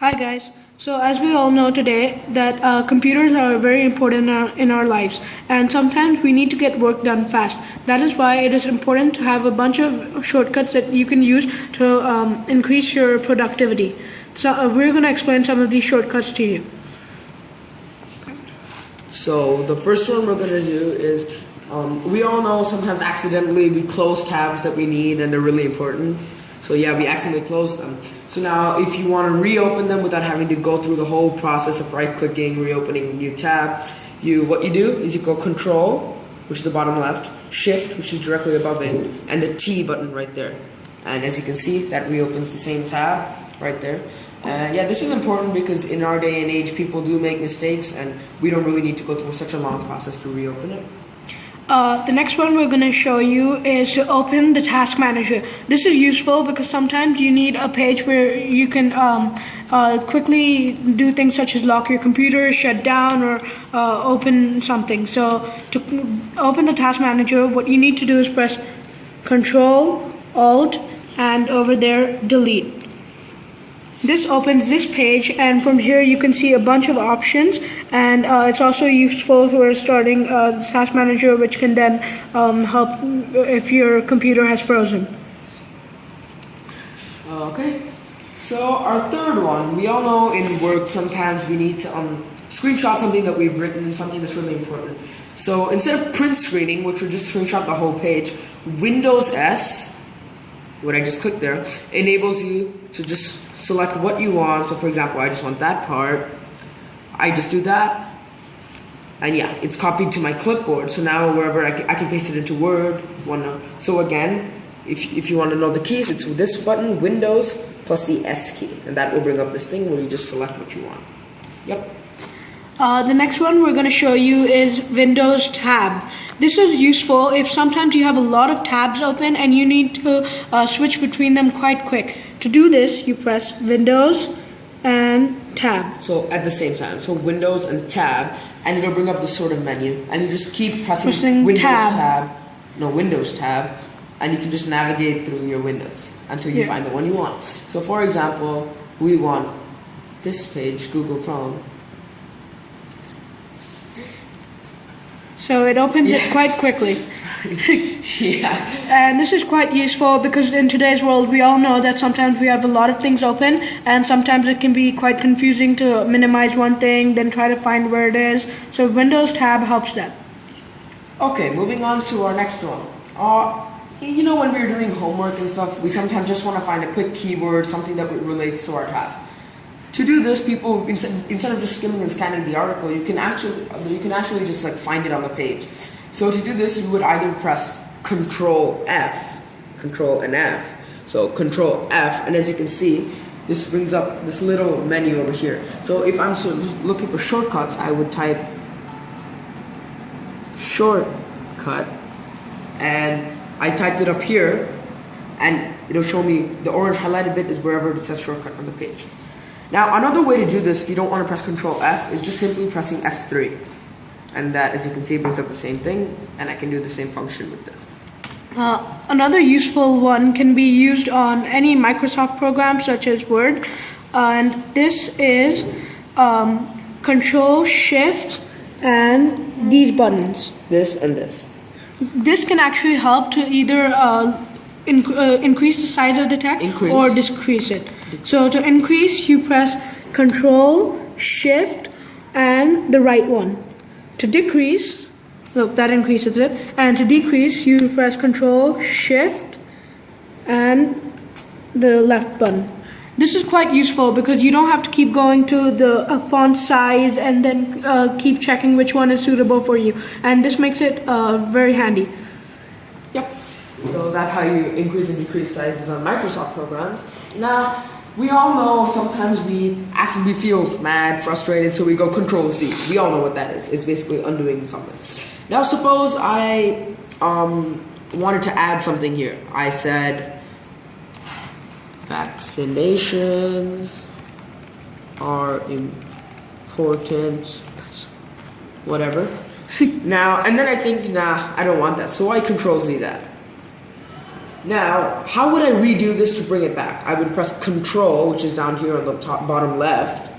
Hi guys. So as we all know today that computers are very important in our lives, and sometimes we need to get work done fast. That is why it is important to have a bunch of shortcuts that you can use to increase your productivity. So we're going to explain some of these shortcuts to you. So the first one we're going to do is, we all know sometimes accidentally we close tabs that we need and they're really important. So yeah, we accidentally close them. So now if you want to reopen them without having to go through the whole process of right-clicking, reopening a new tab, what you do is you go Control, which is the bottom left, Shift, which is directly above it, and the T button right there. And as you can see, that reopens the same tab right there. And yeah, this is important because in our day and age, people do make mistakes, and we don't really need to go through such a long process to reopen it. The next one we're going to show you is to open the task manager. This is useful because sometimes you need a page where you can quickly do things such as lock your computer, shut down, or open something. So to open the task manager, what you need to do is press Control, Alt, and over there, Delete. This opens this page, and from here you can see a bunch of options, and it's also useful for starting the task manager, which can then help if your computer has frozen. Okay, so our third one, we all know in work sometimes we need to screenshot something that we've written, something that's really important. So instead of print screening, which would just screenshot the whole page, Windows S, what I just clicked there, enables you to just select what you want. So for example, I just want that part. I just do that, and yeah, it's copied to my clipboard. So now wherever I can paste it into Word, OneNote. So again, if you want to know the keys, it's this button, Windows plus the S key, and that will bring up this thing where you just select what you want. Yep. The next one we're going to show you is Windows Tab. This is useful if sometimes you have a lot of tabs open and you need to switch between them quite quick. To do this, you press Windows and Tab. So at the same time, so Windows and Tab, and it'll bring up this sort of menu, and you just keep pressing Windows Tab, and you can just navigate through your windows until you find the one you want. So for example, we want this page, Google Chrome. So it opens it quite quickly. Yeah. And this is quite useful because in today's world we all know that sometimes we have a lot of things open, and sometimes it can be quite confusing to minimize one thing, then try to find where it is. So Windows Tab helps that. Okay, moving on to our next one. You know, when we're doing homework and stuff, we sometimes just want to find a quick keyword, something that relates to our task. To do this, people, instead of just skimming and scanning the article, you can actually just like find it on the page. So to do this, you would either press Control F, Control and F. So Control F, and as you can see, this brings up this little menu over here. So if I'm just looking for shortcuts, I would type shortcut, and I typed it up here, and it'll show me the orange highlighted bit is wherever it says shortcut on the page. Now, another way to do this, if you don't want to press Control F, is just simply pressing F3. And that, as you can see, brings up the same thing, and I can do the same function with this. Another useful one can be used on any Microsoft program, such as Word. And this is Control, Shift, and these buttons. This and this. This can actually help to either increase the size of the text or decrease it. So to increase, you press Control, Shift, and the right one. To decrease, look, that increases it. And to decrease, you press Control, Shift, and the left button. This is quite useful because you don't have to keep going to the font size and then keep checking which one is suitable for you. And this makes it very handy. Yep. So that's how you increase and decrease sizes on Microsoft programs. Now, we all know sometimes we feel mad, frustrated, so we go Control Z. We all know what that is. It's basically undoing something. Now, suppose I wanted to add something here. I said vaccinations are important, whatever. Now, and then I think, nah, I don't want that. So I Control Z that. Now, how would I redo this to bring it back? I would press Control, which is down here on the top bottom left,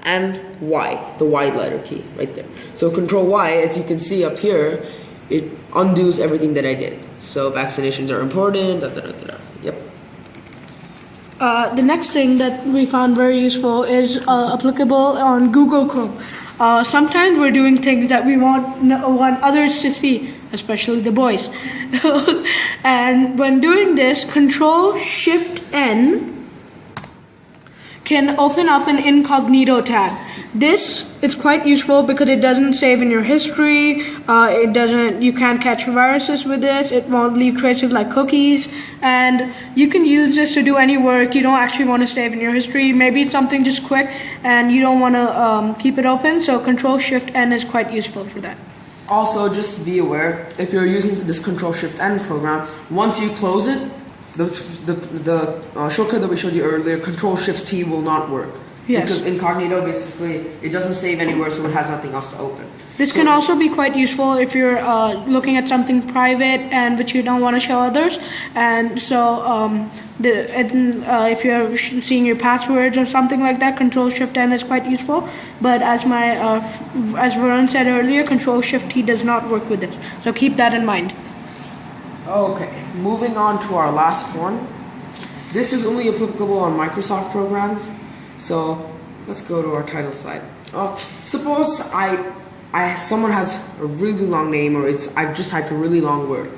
and Y, the Y letter key right there. So Control Y, as you can see up here, it undoes everything that I did. So vaccinations are important. Yep. The next thing that we found very useful is applicable on Google Chrome. Sometimes we're doing things that we want others to see, especially the boys. And when doing this, Control-Shift-N can open up an incognito tab. This is quite useful because it doesn't save in your history. You can't catch viruses with this. It won't leave traces like cookies. And you can use this to do any work you don't actually want to save in your history. Maybe it's something just quick and you don't want to keep it open. So Control-Shift-N is quite useful for that. Also, just be aware, if you're using this Control-Shift-N program, once you close it, the shortcut that we showed you earlier, Control-Shift-T will not work. Yes. Because incognito, basically, it doesn't save anywhere, so it has nothing else to open. This can also be quite useful if you're looking at something private and which you don't want to show others. And so if you're seeing your passwords or something like that, Control-Shift-N is quite useful. But as Varun said earlier, Control-Shift-T does not work with it. So keep that in mind. Okay, moving on to our last one. This is only applicable on Microsoft programs. So let's go to our title slide. Suppose someone has a really long name, or I've just typed a really long word.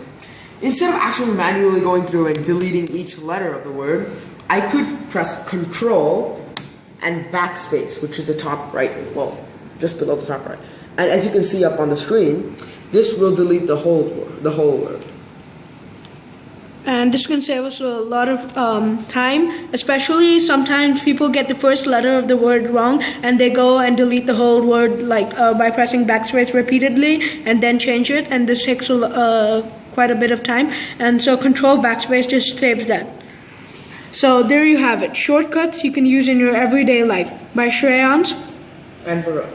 Instead of actually manually going through and deleting each letter of the word, I could press Control and backspace, which is the top right, well, just below the top right. And as you can see up on the screen, this will delete the whole word. And this can save us a lot of time, especially sometimes people get the first letter of the word wrong and they go and delete the whole word by pressing backspace repeatedly and then change it, and this takes quite a bit of time, and so Control backspace just saves that. So there you have it, shortcuts you can use in your everyday life by Shreyans and Varun.